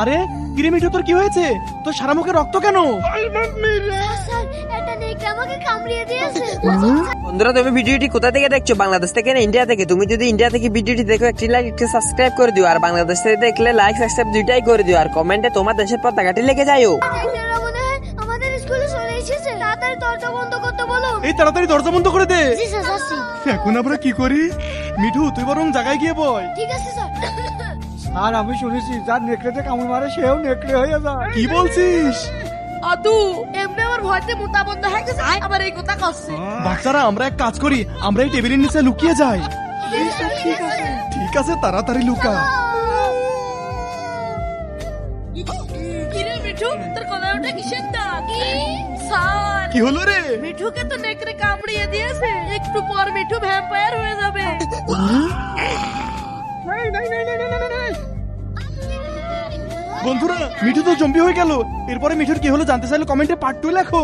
আরে কিরে মিঠু, তোর কি হয়েছে? তোর সারা মুখে রক্ত কেন? স্যার এটা নেকড়ে আমাকে কামড়িয়ে দিয়েছে। বন্ধুরা, তুমি ভিডিওটি কোথা থেকে দেখছো? বাংলাদেশ থেকে না ইন্ডিয়া থেকে? তুমি যদি ইন্ডিয়া থেকে ভিডিওটি দেখো, একটি লাইক একটি সাবস্ক্রাইব করে দিও, আর বাংলাদেশ থেকে দেখলে লাইক সাবস্ক্রাইব দুইটাই করে দিও, আর কমেন্টে তোমার দেশের পতাকাটি লিখে যাইও। নেকড়েরা মনে হয় আমাদের স্কুলে চলে এসেছে। তাড়াতাড়ি দরজা বন্ধ করতে বলো। এই তাড়াতাড়ি দরজা বন্ধ করে দে। জি স্যার, যাচ্ছি। এখন আমরা কি করি? মিঠু, তুই বরং জায়গায় গিয়ে বয়। ঠিক আছে স্যার। আর আমি শুনেছি যার নেকড়েতে কামড় মারে সেও নেকড়ে হয়ে যায়। কি বলছিস? আদু এমনি আমার ভয়তে মোতা বন্ধ হয়ে গেছে, আবার এই কথা করছে। বাচ্চারা, আমরা এক কাজ করি, আমরা এই টেবিলের নিচে লুকিয়ে যাই। ঠিক আছে, তাড়াতাড়ি লুকা। কিরে মিঠু, তোর গলায় ওটা কিসের দাগ? স্যার, কি হলো রে? মিঠুকে তো নেকড়ে কামড়িয়ে দিয়েছে, একটু পর মিঠু ভ্যাম্পায়ার হয়ে যাবে। বন্ধুরা, মিঠু তো জম্বি হয়ে গেল। এরপরে মিঠুর কি হলো জানতে চাইলে কমেন্টে পার্ট 2 লেখো।